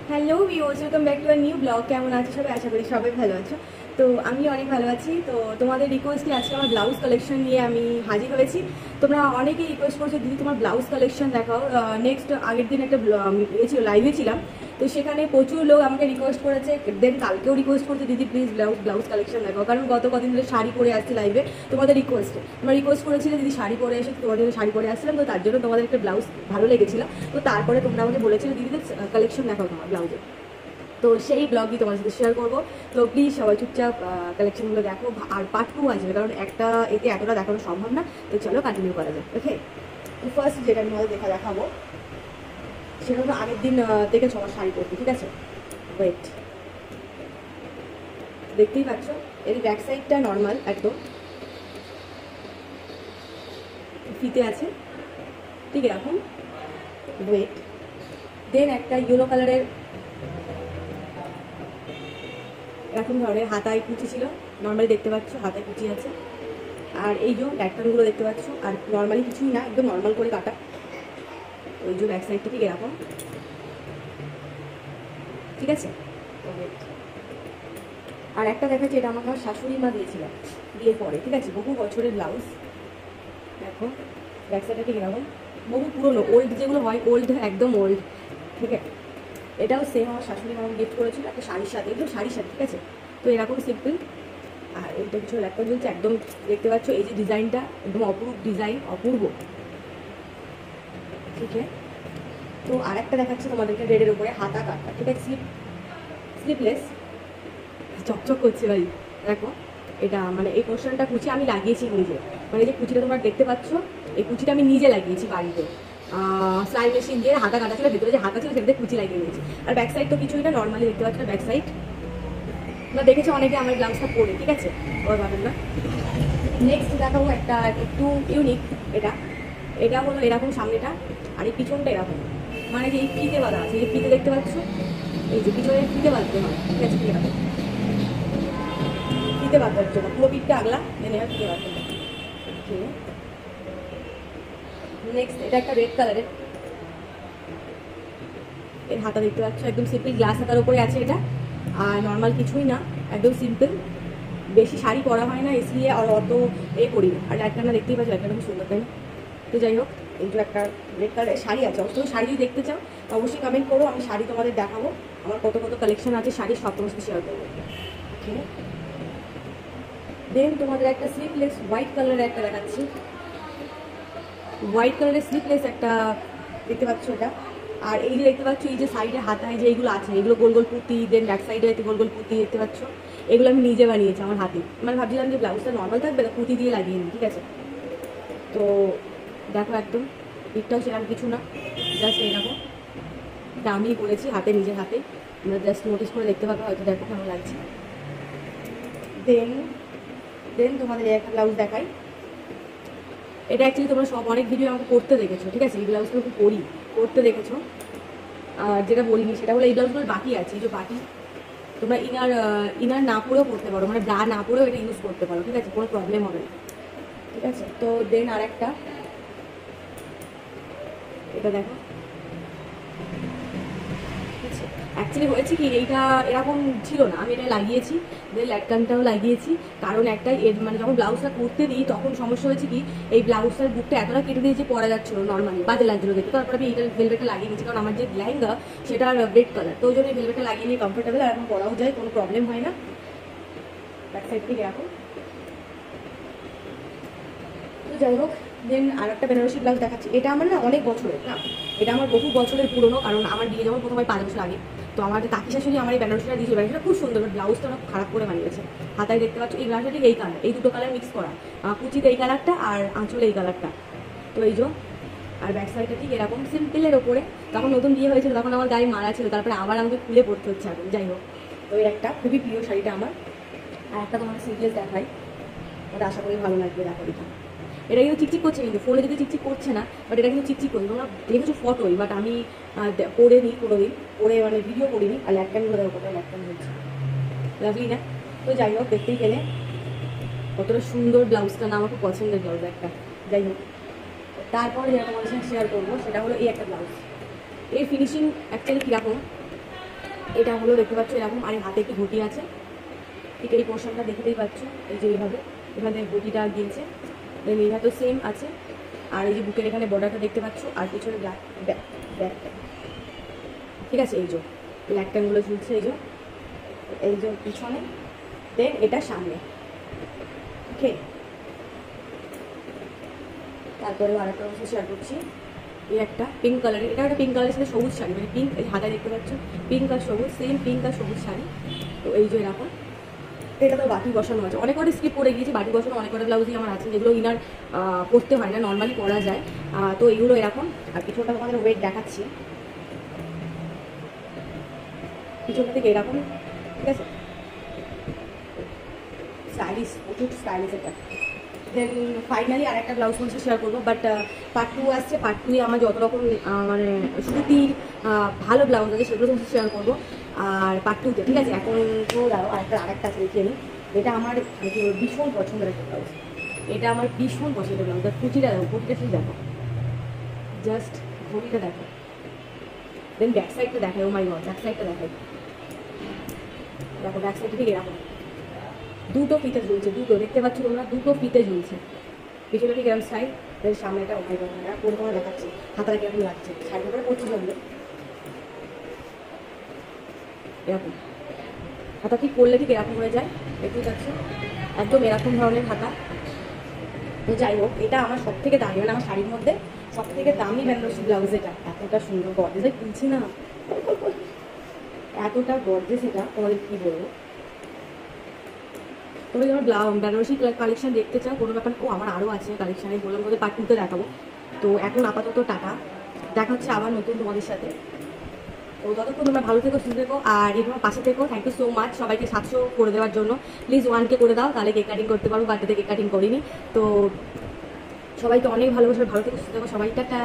Hello viewers, welcome back to a new blog. কেমন আছো সবাই? আশা করি সবাই ভালো আছো। তো আমি অনেক ভালো আছি। তো তোমাদের রিকোয়েস্টে আজকে আমার ব্লাউজ কালেকশন নিয়ে আমি হাজির হয়েছি। তোমরা অনেকেই রিকোয়েস্ট করছো দিদি তোমার ব্লাউজ কালেকশন দেখাও। নেক্সট আগের দিন একটা ছিল, লাইভে ছিলাম। তো সেখানে প্রচুর লোক আমাকে রিকোয়েস্ট করেছে, দেন কালকেও রিকোয়েস্ট করছে দিদি প্লিজ ব্লাউজ কালেকশন দেখাও। কারণ গত কদিন ধরে শাড়ি পরে আসছি লাইভে তোমাদের রিকোয়েস্টে। তোমরা রিকোয়েস্ট করেছিলে দিদি শাড়ি পরে এসে, তোমাদের শাড়ি পরে আসছিলাম, তো তার জন্য তোমাদের একটা ব্লাউজ ভালো লেগেছিল। তো তারপরে তোমরা আমাকে বলেছিলে দিদিদের কালেকশন দেখাও তোমার ব্লাউজে। তো সেই ব্লগই তোমার সাথে শেয়ার করবো। তো প্লিজ সবাই চুপচাপ কালেকশনগুলো দেখো। আর পার্ট 2 আসবে, কারণ একটা এতে এতটা দেখানো সম্ভব না। তো চলো কন্টিনিউ করা যায়। ওকে, তো ফার্স্ট যেটা আমি তোমাদের দেখাবো সেটা হলো আগের দিন দেখেছো আমার শাড়ি পরতে, ঠিক আছে? ওয়েট, দেখতেই পাচ্ছ এর ব্যাক সাইডটা নর্মাল একদম ফিতে আছে, ঠিক এরকম। ওয়েট, দেন একটা ইয়েলো কালারের এরকম ধরনের হাতায় কুচি ছিল, নর্মালি দেখতে পাচ্ছ হাতায় কুচি আছে। আর এই যে প্যাটার্নগুলো দেখতে পাচ্ছ, আর নর্মালি কিছুই না, একদম নর্মাল করে কাটা। ওই যে ব্যাক সাইডটা ঠিক এরকম, ঠিক আছে। আর একটা দেখাচ্ছি, এটা আমাকে আমার শাশুড়ি মা দিয়েছিল বিয়ের পরে, ঠিক আছে, বহু বছরের ব্লাউজ। দেখো ব্যাক সাইডটা ঠিক এরকম, বহু পুরোনো, ওল্ড যেগুলো হয়, ওল্ড, একদম ওল্ড, ঠিক আছে। এটাও সেম আমার শাশুড়ি মা আমাকে গিফট করেছিল একটা শাড়ির সাথে, একদম শাড়ির সাথে, ঠিক আছে। তো এরকম সিম্পল। আর এইটা কিছু ল্যাপটপ চলছে, একদম দেখতে পাচ্ছ এই যে ডিজাইনটা, একদম অপূর্ব ডিজাইন, অপূর্ব, ঠিক আছে। তো আর একটা দেখাচ্ছি তোমাদেরকে রেডের উপরে হাতা কাটটা, ঠিক আছে, স্লিপলেস, চকচক করছে ভাই। দেখো এটা মানে এই পোর্শনটা কুচি আমি লাগিয়েছি নিজে, মানে এই যে কুচিটা তোমরা দেখতে পাচ্ছ, এই কুচিটা আমি নিজে লাগিয়েছি বাড়িতে। সেলাই মেশিন দিয়ে হাতা কাটা ছিল, ভেতরে যে হাতা ছিল সেটাতে কুচি লাগিয়ে দিয়েছি। আর ব্যাক সাইড তো কিছুই না, নর্মালি দেখতে পাচ্ছ ব্যাক সাইড। তোমরা দেখেছো অনেকে আমার ব্লাউজটা পরে, ঠিক আছে, ওর পাবেন না। নেক্সট দেখাবো একটা একটু ইউনিক। এটা এটা হলো এরকম সামনেটা, আর এই পিছনটা এরকম, মানে যে এই ফিতে বাঁধা আছে, এই ফিতে দেখতে পাচ্ছ, এই যে পিছনে ফিতে বাঁধতে হয়, ঠিক আছে, ফিতে বাঁধার জন্য পুরো পিঠটা আগলা এনে ফিতে বাঁধতে হয়। নেক্সট এটা একটা রেড কালারের, এর হাতা দেখতে পাচ্ছ, একদম সিম্পল গ্লাস হাতার উপরে আছে এটা। আর নর্মাল কিছুই না, একদম সিম্পল। বেশি শাড়ি পরা হয় না এসলিয়ে, আর অত করি না। আর একটা না দেখতেই পাচ্ছ, একটা খুব সুন্দর, তাই না? তো যাই হোক, এই যে একটা রেড কালারের শাড়ি আছে। অবশ্যই শাড়ি যদি দেখতে চাও অবশ্যই কমেন্ট করো, আমি শাড়ি তোমাদের দেখাবো। আমার কত কত কালেকশন আছে শাড়ির, সব তোমার সাথে শেয়ার করবো। দেন তোমাদের একটা স্লিপলেস হোয়াইট কালারের একটা দেখাচ্ছি, হোয়াইট কালারের স্লিপলেস একটা দেখতে পাচ্ছ এটা। আর এই যে দেখতে পাচ্ছ এই যে সাইডে হাতায় যে এইগুলো আছে, এগুলো গোল গোল পুঁতি, দেন ব্যাক সাইডে গোল গোল পুঁতি দেখতে পাচ্ছ, এগুলো আমি নিজে বানিয়েছি আমার হাতে। মানে ভাবছিলাম যে ব্লাউজটা নর্মাল থাকবে, পুঁতি দিয়ে লাগিয়ে নিই, ঠিক আছে। তো দেখো একদম পিঠটাও সেরকম কিছু না, জাস্ট এইরকম, এটা আমি করেছি হাতে, নিজের হাতে। তোমরা জাস্ট নোটিস করে দেখতে পাবে, হয়তো দেখো কেমন লাগছে। দেন দেন তোমাদের একটা ব্লাউজ দেখাই। এটা অ্যাকচুয়ালি তোমরা সব অনেক ভিডিও আমাকে করতে দেখেছো, ঠিক আছে, এই ব্লাউজগুলো খুব করতে দেখেছো। আর যেটা বলিনি সেটা হলো এই ব্লাউজগুলোর বাকি আছে, এই যে বাকি। তোমরা ইনার না পরেও পরতে পারো, মানে ব্রা না পরেও এটা ইউজ করতে পারো, ঠিক আছে, কোনো প্রবলেম হবে না, ঠিক আছে। তো দেন আর একটা, এটা দেখো, অ্যাকচুয়ালি হয়েছে কি, এইটা এরকম ছিল না, আমি এটা লাগিয়েছি, দেন ল্যাটকানটাও লাগিয়েছি। কারণ একটাই, মানে যখন ব্লাউজটা করতে দিই তখন সমস্যা হয়েছে কি, এই ব্লাউজটার বুকটা এতটা কেটে দিয়েছে পরা যাচ্ছিল নর্মালি, বাজে লাগছিল দেখতে। তারপরে আমি এইটা ভেলভেটটা লাগিয়ে নিয়েছি, কারণ আমার যে লেহেঙ্গা সেটা রেড কালার, তো ওই জন্য ভেলভেটটা লাগিয়ে নিয়ে কমফোর্টেবল, আর এখন পরাও যায়, কোনো প্রবলেম হয় না। ব্যাক সাইড থেকে এখন তো যাই হোক, দেন আর একটা বেনারসি ব্লাউজ দেখাচ্ছি। এটা আমার না অনেক বছরের না, এটা আমার বহু বছরের পুরনো, কারণ আমার বিয়ে যখন প্রথমে 5 বছর আগে, তো আমার কাকি শাশুড়ি আমার এই বেনারসিটা দিয়েছিল। বেনারসিটা খুব সুন্দর, ব্লাউজটা ওরা খারাপ করে বানিয়েছে। হাতায় দেখতে পাচ্ছ এই ব্লাউজটা ঠিক এই কালার, এই দুটো কালার মিক্স করা, কুচিতে এই কালারটা আর আঁচলে এই কালারটা, তো এই যে। আর ব্যাক সাইডটা ঠিক এরকম সিম্পলের ওপরে। তখন নতুন বিয়ে হয়েছিল, তখন আমার গায়ে মারা ছিল, তারপরে আবার আমাকে খুলে পড়তে হচ্ছে এখন, যাই হোক। তো এর একটা খুবই প্রিয় শাড়িটা আমার। আর একটা তোমার সিম্পলেস দেখাই, ওটা আশা করি ভালো লাগবে, দেখো এটা। এটা কিন্তু চিকচিক করছে, কিন্তু ফোনে যদি চিকচিক করছে না, বাট এটা কিন্তু চিকচিক করছে। তোমরা দেখেছো ফটোই, বাট আমি পরে নিই কোনোদিন, পরে মানে ভিডিও করিনি। আর ল্যাটকানগুলো দেখো, কোথায় ল্যাটকান হচ্ছে, লাভলি না? তো যাই হোক, দেখতেই গেলে কতটা সুন্দর ব্লাউজটা না, আমার খুব পছন্দের ব্লাউজ একটা। যাই হোক, তারপরে যেটা তোমাদের সাথে শেয়ার করবো সেটা হলো এই একটা ব্লাউজ। এর ফিনিশিং অ্যাকচুয়ালি কীরকম, এটা হলো দেখতে পাচ্ছ এরকম, আর হাতে একটি ঘটি আছে, ঠিক এই পোর্শনটা দেখতেই পাচ্ছ, এই যে এইভাবে এখানে ঘটিটা গিয়েছে, দেন এটা তো সেম আছে। আর এই যে বুকের এখানে বর্ডারটা দেখতে পাচ্ছ, আর পিছনে ব্যাকটা, ঠিক আছে, এই যে ল্যাকটানগুলো ঝুলছে, এই যে পিছনে, দেন এটা সামনে। ওকে, তারপরে আরেকটা অবস্থা শেয়ার করছি। এই একটা পিঙ্ক কালারের, এটা একটা পিঙ্ক কালারের সাথে সবুজ শাড়ি, মানে পিঙ্ক, এই হাতায় দেখতে পাচ্ছ পিঙ্ক আর সবুজ, সেম পিঙ্ক আর সবুজ শাড়ি। তো এই যে এরকম, এটা তো বাটি বসানো আছে, অনেক কটা স্কিপ করে গিয়েছি, বাটি বসানো অনেক কটা ব্লাউজই আমার আছে, যেগুলো ইনার করতে হয় না, নর্মালি করা যায়। তো এইগুলো এরকম। আর পিছনটা তোমাদের ওয়েট দেখাচ্ছি, পিছনটা থেকে এরকম, ঠিক আছে, স্টাইলিশ, প্রচুর স্টাইলিশ এটা। দেন ফাইনালি আর একটা ব্লাউজ পিস শেয়ার করবো, বাট পার্ট 2 আসছে। পার্ট 2 আমার যত রকম মানে সুতির ভালো ব্লাউজ আছে সেগুলো তোমার শেয়ার করবো। আর পার্ট 2তে, ঠিক আছে, এখন তো দাঁড়াও আরেকটা আছে দেখিয়ে নিই। এটা আমার ভীষণ পছন্দের একটা ব্লাউজ, এটা আমার ভীষণ পছন্দের ব্লাউজ। কুচিটা দেখো, কুচিটা ঠিক দেখো, জাস্ট ঘড়িটা দেখো, দেন ব্যাক সাইডটা দেখায়, ও মাই গড, ব্যাক সাইডটা দেখায়, দেখো ব্যাক সাইডটা ঠিক এরকম, দুটো ফিতে ঝুলছে, দুটো দেখতে পাচ্ছ তোমরা, দুটো ফিতে ঝুলছে, পিছনে ঠিক এরকম স্টাইল, দেন সামনে একটা ওখানে কোন তোমার দেখাচ্ছে, হাতাটা কিরকম লাগছে, শাড়ি করে পড়ছি জন্য এরকম হাতা ঠিক করলে ঠিক এরকম হয়ে যায়, দেখতেই পাচ্ছ, একদম এরকম ধরনের হাতা। তো যাই হোক, এটা আমার সব থেকে দামি, মানে আমার শাড়ির মধ্যে সব থেকে দামি বেনারসি ব্লাউজ এটা, এতটা সুন্দর গর্জেস কিনছি না, এতটা গর্জেস এটা তোমাদের কি বলবো। তোমরা যখন বেনারসি কালেকশন দেখতে চাও, কোনো ব্যাপার, ও আমার আরও আছে কালেকশানে, বললাম তোমাদের পার্ট 2তে দেখাবো। তো এখন আপাতত টাটা, দেখা হচ্ছে আবার নতুন তোমাদের সাথে। তো ততক্ষণ তোমরা ভালো থেকো, সুস্থ থেকো, আর এরকম পাশে থেকো। থ্যাংক ইউ সো মাচ সবাইকে 700 করে দেওয়ার জন্য। প্লিজ 1K করে দাও, তাহলে কেক কাটিং করতে পারবো, বার্থডেতে কেক কাটিং করিনি। তো সবাইকে অনেক ভালোবাসা, ভালো থেকো, সুস্থ থেকো সবাই, টাটা।